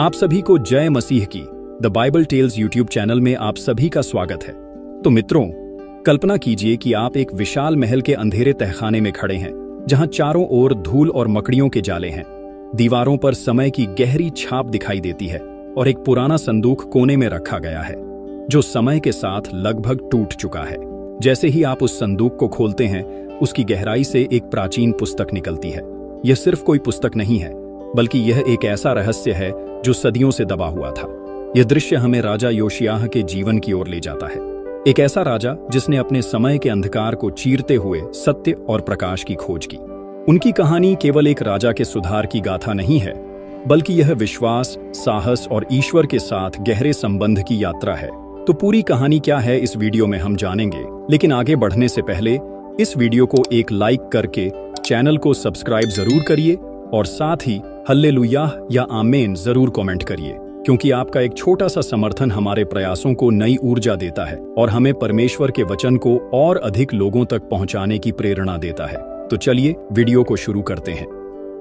आप सभी को जय मसीह की the Bible tells YouTube channel में आप सभी का स्वागत है। तो मित्रों, कल्पना कीजिए कि आप एक विशाल महल के अंधेरे तहखाने में खड़े हैं, जहां चारों ओर धूल और मकड़ियों के जाले हैं। दीवारों पर समय की गहरी छाप दिखाई देती है और एक पुराना संदूक कोने में रखा गया है, जो समय के साथ लगभग टूट चुका है। जैसे ही आप उस संदूक को खोलते हैं, उसकी गहराई से एक प्राचीन पुस्तक निकलती है। यह सिर्फ कोई पुस्तक नहीं है, बल्कि यह एक ऐसा रहस्य है जो सदियों से दबा हुआ था। यह दृश्य हमें राजा योशिय्याह के जीवन की ओर ले जाता है। एक ऐसा राजा जिसने अपने समय के अंधकार को चीरते हुए सत्य और प्रकाश की खोज की। उनकी कहानी केवल एक राजा के सुधार की गाथा नहीं है, बल्कि यह विश्वास, साहस और ईश्वर के साथ गहरे संबंध की यात्रा है। तो पूरी कहानी क्या है, इस वीडियो में हम जानेंगे। लेकिन आगे बढ़ने से पहले इस वीडियो को एक लाइक करके चैनल को सब्सक्राइब जरूर करिए और साथ ही हल्लेलुयाह या आमेन जरूर कमेंट करिए, क्योंकि आपका एक छोटा सा समर्थन हमारे प्रयासों को नई ऊर्जा देता है और हमें परमेश्वर के वचन को और अधिक लोगों तक पहुंचाने की प्रेरणा देता है। तो चलिए वीडियो को शुरू करते हैं।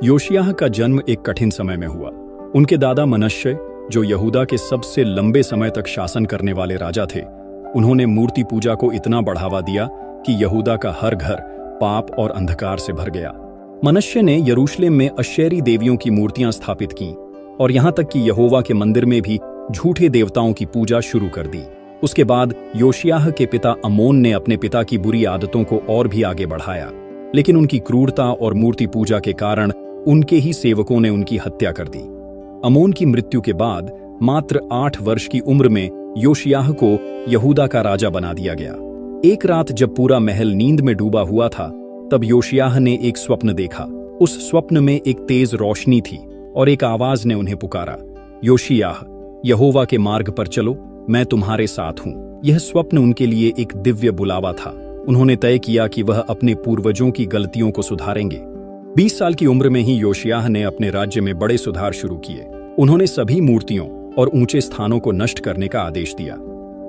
योशिय्याह का जन्म एक कठिन समय में हुआ। उनके दादा मनश्शे, जो यहूदा के सबसे लंबे समय तक शासन करने वाले राजा थे, उन्होंने मूर्ति पूजा को इतना बढ़ावा दिया कि यहूदा का हर घर पाप और अंधकार से भर गया। मनश्शे ने यरूशलेम में अशेरी देवियों की मूर्तियां स्थापित की और यहां तक कि यहोवा के मंदिर में भी झूठे देवताओं की पूजा शुरू कर दी। उसके बाद योशिय्याह के पिता आमोन ने अपने पिता की बुरी आदतों को और भी आगे बढ़ाया, लेकिन उनकी क्रूरता और मूर्ति पूजा के कारण उनके ही सेवकों ने उनकी हत्या कर दी। आमोन की मृत्यु के बाद मात्र 8 वर्ष की उम्र में योशिय्याह को यहूदा का राजा बना दिया गया। एक रात जब पूरा महल नींद में डूबा हुआ था, तब योशिय्याह ने एक स्वप्न देखा। उस स्वप्न में एक तेज रोशनी थी और एक आवाज ने उन्हें पुकारा, योशिय्याह, यहोवा के मार्ग पर चलो, मैं तुम्हारे साथ हूं। यह स्वप्न उनके लिए एक दिव्य बुलावा था। उन्होंने तय किया कि वह अपने पूर्वजों की गलतियों को सुधारेंगे। 20 साल की उम्र में ही योशिय्याह ने अपने राज्य में बड़े सुधार शुरू किए। उन्होंने सभी मूर्तियों और ऊंचे स्थानों को नष्ट करने का आदेश दिया।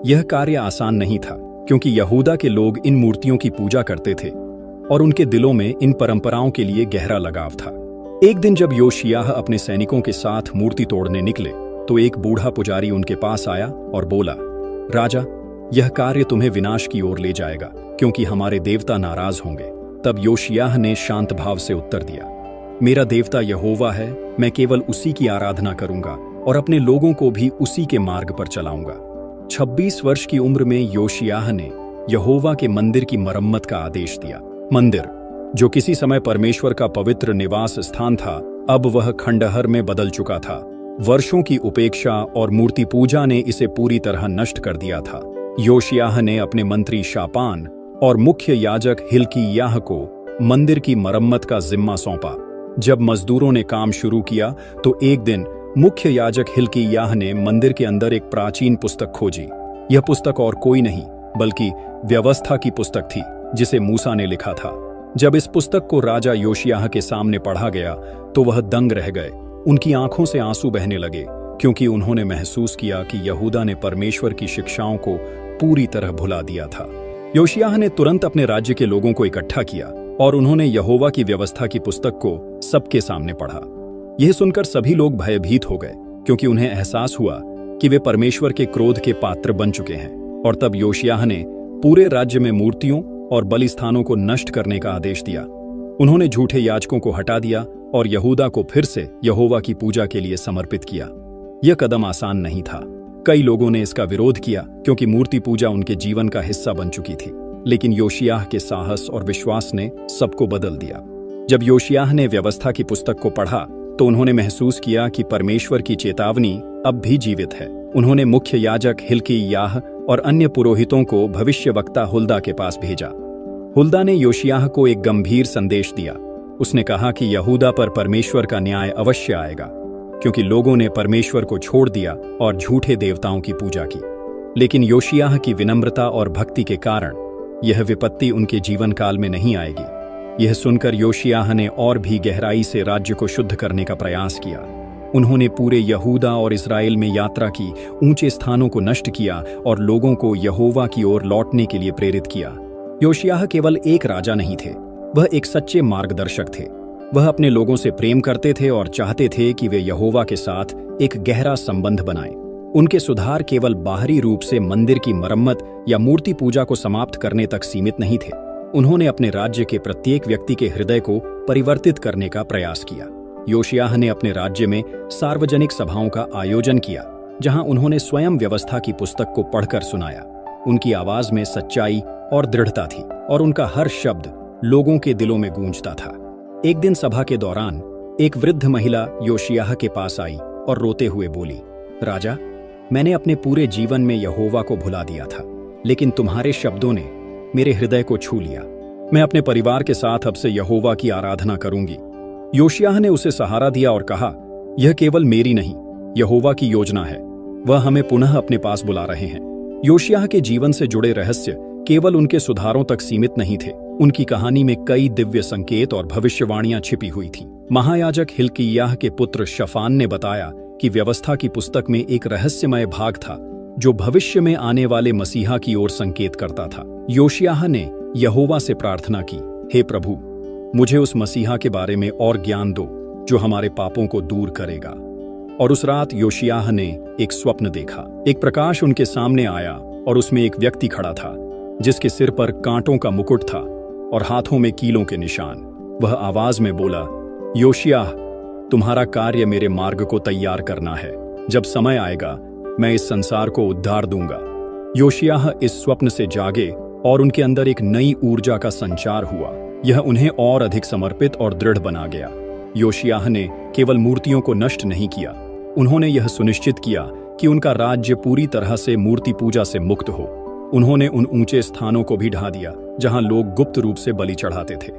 यह कार्य आसान नहीं था, क्योंकि यहूदा के लोग इन मूर्तियों की पूजा करते थे और उनके दिलों में इन परंपराओं के लिए गहरा लगाव था। एक दिन जब योशिय्याह अपने सैनिकों के साथ मूर्ति तोड़ने निकले, तो एक बूढ़ा पुजारी उनके पास आया और बोला, राजा, यह कार्य तुम्हें विनाश की ओर ले जाएगा, क्योंकि हमारे देवता नाराज होंगे। तब योशिय्याह ने शांत भाव से उत्तर दिया, मेरा देवता यहोवा है, मैं केवल उसी की आराधना करूंगा और अपने लोगों को भी उसी के मार्ग पर चलाऊंगा। 26 वर्ष की उम्र में योशिय्याह ने यहोवा के मंदिर की मरम्मत का आदेश दिया। मंदिर, जो किसी समय परमेश्वर का पवित्र निवास स्थान था, अब वह खंडहर में बदल चुका था। वर्षों की उपेक्षा और मूर्ति पूजा ने इसे पूरी तरह नष्ट कर दिया था। योशिय्याह ने अपने मंत्री शापान और मुख्य याजक हिल्किय्याह को मंदिर की मरम्मत का जिम्मा सौंपा। जब मजदूरों ने काम शुरू किया, तो एक दिन मुख्य याजक हिल्किय्याह ने मंदिर के अंदर एक प्राचीन पुस्तक खोजी। यह पुस्तक और कोई नहीं, बल्कि व्यवस्था की पुस्तक थी, जिसे मूसा ने लिखा था। जब इस पुस्तक को राजा योशिय्याह के सामने पढ़ा गया, तो वह दंग रह गए। उनकी आंखों से आंसू बहने लगे, क्योंकि उन्होंने महसूस किया कि यहूदा ने परमेश्वर की शिक्षाओं को पूरी तरह भुला दिया था। योशिय्याह ने तुरंत अपने राज्य के लोगों को इकट्ठा किया और उन्होंने यहोवा की व्यवस्था की पुस्तक को सबके सामने पढ़ा। यह सुनकर सभी लोग भयभीत हो गए, क्योंकि उन्हें एहसास हुआ कि वे परमेश्वर के क्रोध के पात्र बन चुके हैं। और तब योशिय्याह ने पूरे राज्य में मूर्तियों और बलिस्थानों को नष्ट करने का आदेश दिया। उन्होंने झूठे याजकों को हटा दिया और यहूदा को फिर से यहोवा की पूजा के लिए समर्पित किया। यह कदम आसान नहीं था। कई लोगों ने इसका विरोध किया, क्योंकि मूर्ति पूजा उनके जीवन का हिस्सा बन चुकी थी। लेकिन योशिय्याह के साहस और विश्वास ने सबको बदल दिया। जब योशिय्याह ने व्यवस्था की पुस्तक को पढ़ा, तो उन्होंने महसूस किया कि परमेश्वर की चेतावनी अब भी जीवित है। उन्होंने मुख्य याजक हिल्किय्याह और अन्य पुरोहितों को भविष्यवक्ता हुल्दा के पास भेजा। हुल्दा ने योशिय्याह को एक गंभीर संदेश दिया। उसने कहा कि यहूदा पर परमेश्वर का न्याय अवश्य आएगा, क्योंकि लोगों ने परमेश्वर को छोड़ दिया और झूठे देवताओं की पूजा की। लेकिन योशिय्याह की विनम्रता और भक्ति के कारण यह विपत्ति उनके जीवन काल में नहीं आएगी। यह सुनकर योशिय्याह ने और भी गहराई से राज्य को शुद्ध करने का प्रयास किया। उन्होंने पूरे यहूदा और इस्राएल में यात्रा की, ऊंचे स्थानों को नष्ट किया और लोगों को यहोवा की ओर लौटने के लिए प्रेरित किया। योशिय्याह केवल एक राजा नहीं थे, वह एक सच्चे मार्गदर्शक थे। वह अपने लोगों से प्रेम करते थे और चाहते थे कि वे यहोवा के साथ एक गहरा संबंध बनाएं। उनके सुधार केवल बाहरी रूप से मंदिर की मरम्मत या मूर्ति पूजा को समाप्त करने तक सीमित नहीं थे। उन्होंने अपने राज्य के प्रत्येक व्यक्ति के हृदय को परिवर्तित करने का प्रयास किया। योशिय्याह ने अपने राज्य में सार्वजनिक सभाओं का आयोजन किया, जहां उन्होंने स्वयं व्यवस्था की पुस्तक को पढ़कर सुनाया। उनकी आवाज में सच्चाई और दृढ़ता थी और उनका हर शब्द लोगों के दिलों में गूंजता था। एक दिन सभा के दौरान एक वृद्ध महिला योशिय्याह के पास आई और रोते हुए बोली, राजा, मैंने अपने पूरे जीवन में यहोवा को भुला दिया था, लेकिन तुम्हारे शब्दों ने मेरे हृदय को छू लिया। मैं अपने परिवार के साथ अब से यहोवा की आराधना करूंगी। योशिय्याह ने उसे सहारा दिया और कहा, यह केवल मेरी नहीं, यहोवा की योजना है। वह हमें पुनः अपने पास बुला रहे हैं। योशिय्याह के जीवन से जुड़े रहस्य केवल उनके सुधारों तक सीमित नहीं थे। उनकी कहानी में कई दिव्य संकेत और भविष्यवाणियां छिपी हुई थीं। महायाजक हिल्किय्याह के पुत्र शफान ने बताया कि व्यवस्था की पुस्तक में एक रहस्यमय भाग था जो भविष्य में आने वाले मसीहा की ओर संकेत करता था। योशिय्याह ने यहोवा से प्रार्थना की, हे प्रभु, मुझे उस मसीहा के बारे में और ज्ञान दो जो हमारे पापों को दूर करेगा। और उस रात योशिय्याह ने एक स्वप्न देखा। एक प्रकाश उनके सामने आया और उसमें एक व्यक्ति खड़ा था जिसके सिर पर कांटों का मुकुट था और हाथों में कीलों के निशान। वह आवाज में बोला, योशिय्याह, तुम्हारा कार्य मेरे मार्ग को तैयार करना है। जब समय आएगा मैं इस संसार को उद्धार दूंगा। योशिय्याह इस स्वप्न से जागे और उनके अंदर एक नई ऊर्जा का संचार हुआ। यह उन्हें और अधिक समर्पित और दृढ़ बना गया। योशिय्याह ने केवल मूर्तियों को नष्ट नहीं किया, उन्होंने यह सुनिश्चित किया कि उनका राज्य पूरी तरह से मूर्ति पूजा से मुक्त हो। उन्होंने उन ऊंचे स्थानों को भी ढा दिया जहां लोग गुप्त रूप से बलि चढ़ाते थे।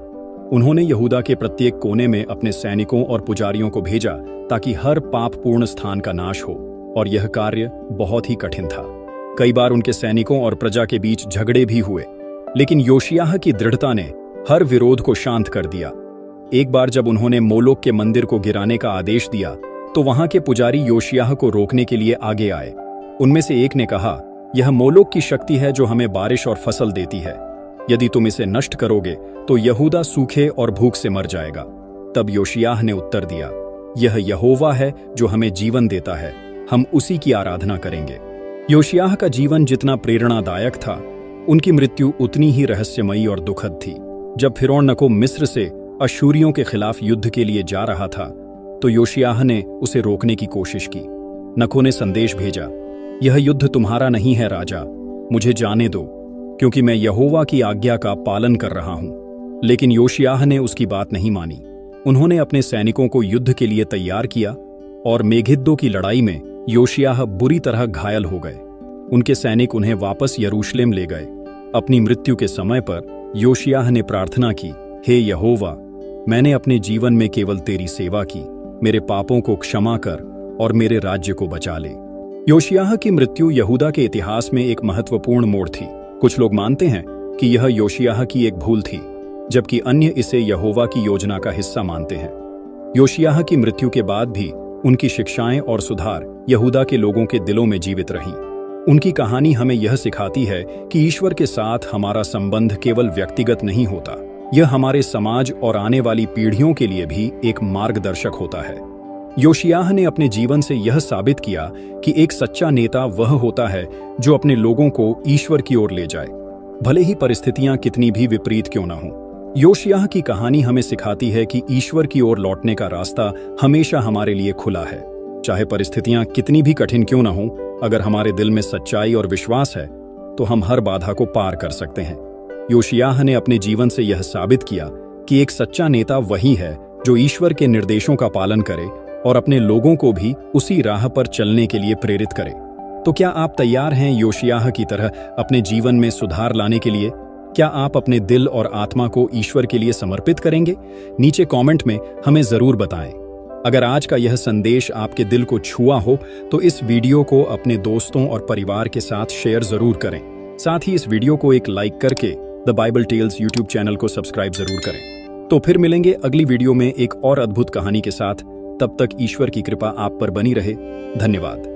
उन्होंने यहूदा के प्रत्येक कोने में अपने सैनिकों और पुजारियों को भेजा ताकि हर पापपूर्ण स्थान का नाश हो, और यह कार्य बहुत ही कठिन था। कई बार उनके सैनिकों और प्रजा के बीच झगड़े भी हुए, लेकिन योशिय्याह की दृढ़ता ने हर विरोध को शांत कर दिया। एक बार जब उन्होंने मोलोक के मंदिर को गिराने का आदेश दिया तो वहां के पुजारी योशिय्याह को रोकने के लिए आगे आए। उनमें से एक ने कहा, यह मोलोक की शक्ति है जो हमें बारिश और फसल देती है। यदि तुम इसे नष्ट करोगे तो यहूदा सूखे और भूख से मर जाएगा। तब योशिय्याह ने उत्तर दिया, यह यहोवा है जो हमें जीवन देता है, हम उसी की आराधना करेंगे। योशिय्याह का जीवन जितना प्रेरणादायक था, उनकी मृत्यु उतनी ही रहस्यमयी और दुखद थी। जब फिरौन नको मिस्र से अश्शूरियों के खिलाफ युद्ध के लिए जा रहा था तो योशिय्याह ने उसे रोकने की कोशिश की। नको ने संदेश भेजा, यह युद्ध तुम्हारा नहीं है राजा, मुझे जाने दो, क्योंकि मैं यहोवा की आज्ञा का पालन कर रहा हूं। लेकिन योशिय्याह ने उसकी बात नहीं मानी। उन्होंने अपने सैनिकों को युद्ध के लिए तैयार किया और मेगिद्दो की लड़ाई में योशिय्याह बुरी तरह घायल हो गए। उनके सैनिक उन्हें वापस यरूशलेम ले गए। अपनी मृत्यु के समय पर योशिय्याह ने प्रार्थना की, हे यहोवा, मैंने अपने जीवन में केवल तेरी सेवा की, मेरे पापों को क्षमा कर और मेरे राज्य को बचा ले। योशिय्याह की मृत्यु यहूदा के इतिहास में एक महत्वपूर्ण मोड़ थी। कुछ लोग मानते हैं कि यह योशिय्याह की एक भूल थी, जबकि अन्य इसे यहोवा की योजना का हिस्सा मानते हैं। योशिय्याह की मृत्यु के बाद भी उनकी शिक्षाएं और सुधार यहूदा के लोगों के दिलों में जीवित रहीं। उनकी कहानी हमें यह सिखाती है कि ईश्वर के साथ हमारा संबंध केवल व्यक्तिगत नहीं होता, यह हमारे समाज और आने वाली पीढ़ियों के लिए भी एक मार्गदर्शक होता है। योशिय्याह ने अपने जीवन से यह साबित किया कि एक सच्चा नेता वह होता है जो अपने लोगों को ईश्वर की ओर ले जाए, भले ही परिस्थितियां कितनी भी विपरीत क्यों न हो। योशिय्याह की कहानी हमें सिखाती है कि ईश्वर की ओर लौटने का रास्ता हमेशा हमारे लिए खुला है। चाहे परिस्थितियां कितनी भी कठिन क्यों न हो, अगर हमारे दिल में सच्चाई और विश्वास है तो हम हर बाधा को पार कर सकते हैं। योशिय्याह ने अपने जीवन से यह साबित किया कि एक सच्चा नेता वही है जो ईश्वर के निर्देशों का पालन करे और अपने लोगों को भी उसी राह पर चलने के लिए प्रेरित करे। तो क्या आप तैयार हैं योशिय्याह की तरह अपने जीवन में सुधार लाने के लिए? क्या आप अपने दिल और आत्मा को ईश्वर के लिए समर्पित करेंगे? नीचे कमेंट में हमें जरूर बताएं। अगर आज का यह संदेश आपके दिल को छुआ हो तो इस वीडियो को अपने दोस्तों और परिवार के साथ शेयर जरूर करें। साथ ही इस वीडियो को एक लाइक करके the Bible tells YouTube channel को सब्सक्राइब जरूर करें। तो फिर मिलेंगे अगली वीडियो में एक और अद्भुत कहानी के साथ। तब तक ईश्वर की कृपा आप पर बनी रहे। धन्यवाद।